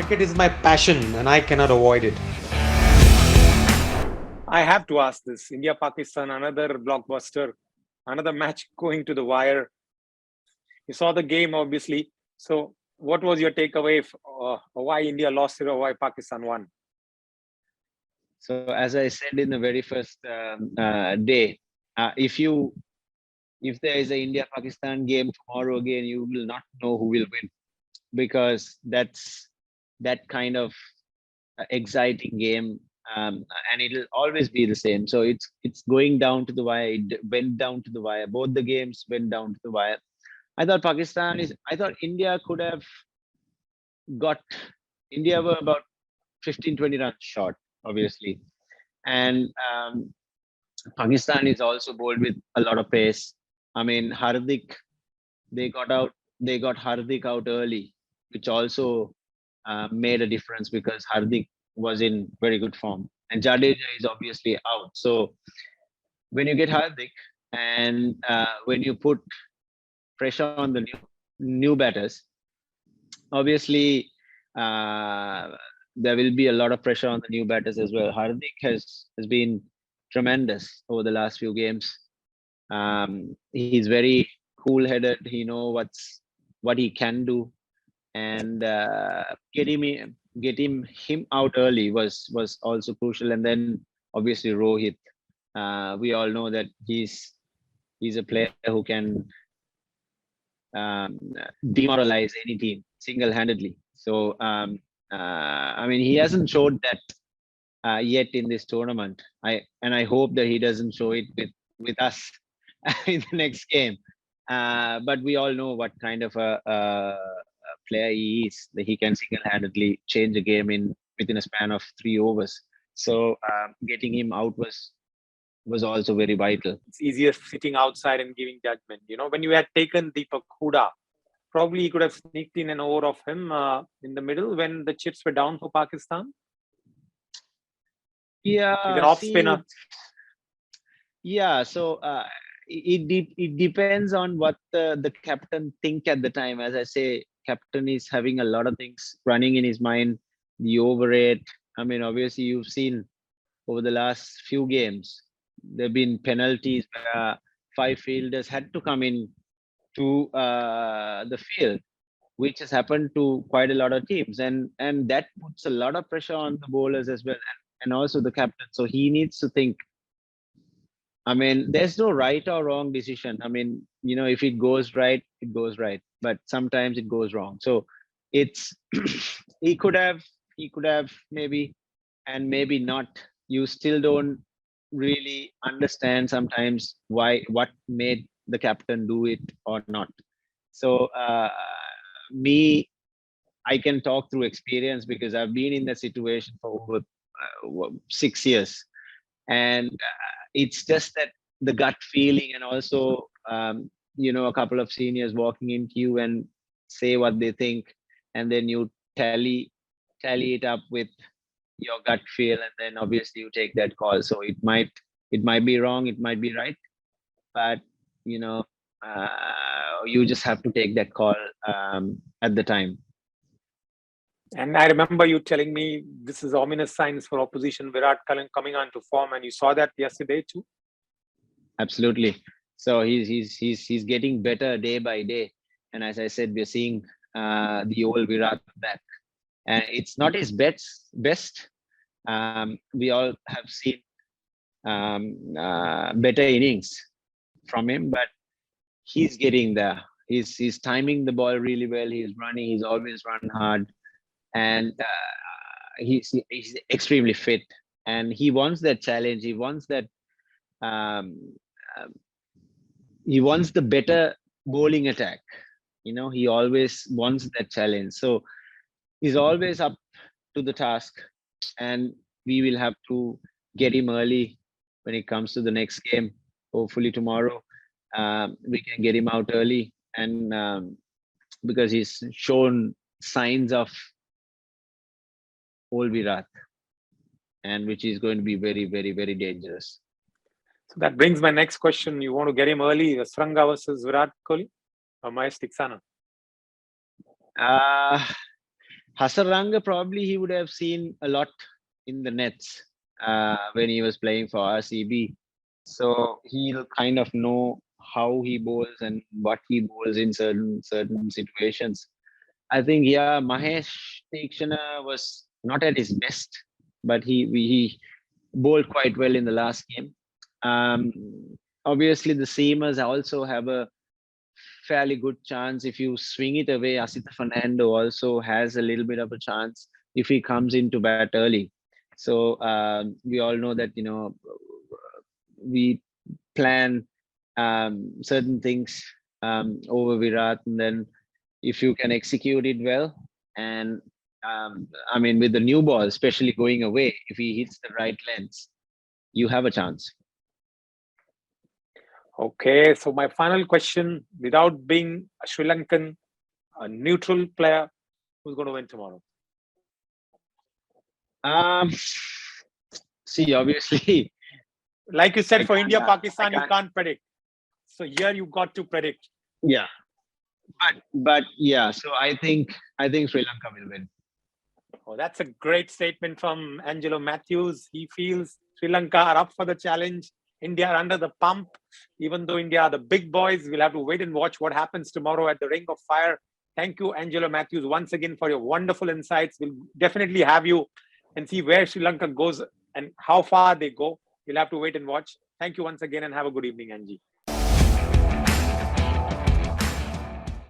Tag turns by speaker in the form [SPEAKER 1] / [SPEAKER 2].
[SPEAKER 1] Cricket is my passion and I cannot avoid it.
[SPEAKER 2] I have to ask this. India-Pakistan, another blockbuster, another match going to the wire. You saw the game, obviously. So what was your takeaway? Why India lost it or why Pakistan won?
[SPEAKER 3] So as I said in the very first day, if there is a India-Pakistan game tomorrow again, you will not know who will win, because that's that kind of exciting game, and it'll always be the same. So it's going down to the wire. It went down to the wire. Both the games went down to the wire. I thought India could have got. India were about 15-20 runs short, obviously, and Pakistan is also bowled with a lot of pace. I mean, Hardik, they got Hardik out early, which also made a difference because Hardik was in very good form, and Jadeja is obviously out. So when you get Hardik and when you put pressure on the new batters, obviously there will be a lot of pressure on the new batters as well. Hardik has been tremendous over the last few games. He's very cool-headed. He knows what he can do, and getting him out early was also crucial. And then obviously Rohit, we all know that he's a player who can demoralize any team single-handedly. So I mean, he hasn't showed that yet in this tournament. I hope that he doesn't show it with us in the next game. But we all know what kind of a player he is. That he can single-handedly change a game within a span of 3 overs. So getting him out was also very vital.
[SPEAKER 2] It's easier sitting outside and giving judgment. You know, when you had taken Deepak Huda, probably he could have sneaked in an over of him in the middle when the chips were down for Pakistan.
[SPEAKER 3] Yeah,
[SPEAKER 2] he's an off spinner.
[SPEAKER 3] Yeah, so it depends on what the captain think at the time. As I say, captain is having a lot of things running in his mind. The over rate. I mean, obviously you've seen over the last few games, there've been penalties where 5 fielders had to come in to the field, which has happened to quite a lot of teams, and that puts a lot of pressure on the bowlers as well, and also the captain. So he needs to think. I mean, there's no right or wrong decision. I mean, you know, if it goes right, it goes right, but sometimes it goes wrong. So it's he could have maybe, and maybe not. You still don't really understand sometimes what made the captain do it or not. So I can talk through experience because I've been in that situation for over 6 years, and it's just that the gut feeling, and also you know, a couple of seniors walking in queue and say what they think, and then you tally it up with your gut feel, and then obviously you take that call. So it might be wrong, it might be right, but you know, you just have to take that call at the time.
[SPEAKER 2] And I remember you telling me this is ominous signs for opposition. Virat coming on to form, and you saw that yesterday too.
[SPEAKER 3] Absolutely. So he's getting better day by day, and as I said, we're seeing the old Virat back, and it's not his best. We all have seen better innings from him, but he's getting there. He's timing the ball really well. He's running. He's always run hard, and he's extremely fit. And he wants that challenge. He wants that. He wants the better bowling attack. You know, he always wants that challenge. So he's always up to the task, and we will have to get him early when it comes to the next game. Hopefully tomorrow we can get him out early, and because he's shown signs of old Virat, and which is going to be very, very, very dangerous.
[SPEAKER 2] So that brings my next question. You want to get him early, Sranga versus Virat Kohli or Mahesh Tiksana?
[SPEAKER 3] Hasaranga, probably he would have seen a lot in the nets when he was playing for RCB. So he'll kind of know how he bowls and what he bowls in certain situations. I think, yeah, Mahesh Tikshana was not at his best, but he bowled quite well in the last game. Obviously, the seamers also have a fairly good chance. If you swing it away, Asita Fernando also has a little bit of a chance if he comes into bat early. So we all know that, we plan certain things over Virat, and then if you can execute it well, and I mean, with the new ball, especially going away, if he hits the right lengths, you have a chance.
[SPEAKER 2] Okay, so my final question, without being a Sri Lankan, a neutral player, who's going to win tomorrow?
[SPEAKER 3] See, obviously,
[SPEAKER 2] Like you said,
[SPEAKER 3] I
[SPEAKER 2] for
[SPEAKER 3] can't-
[SPEAKER 2] India,
[SPEAKER 3] I
[SPEAKER 2] Pakistan, you
[SPEAKER 3] can't-
[SPEAKER 2] can't predict. So here you got to predict.
[SPEAKER 3] yeah, but yeah. So I think Sri Lanka will win.
[SPEAKER 2] Oh, that's a great statement from Angelo Mathews. He feels Sri Lanka are up for the challenge. India are under the pump. Even though India are the big boys, we'll have to wait and watch what happens tomorrow at the Ring of Fire. Thank you, Angelo Mathews, once again for your wonderful insights. We'll definitely have you and see where Sri Lanka goes and how far they go. We'll have to wait and watch. Thank you once again and have a good evening, Angie.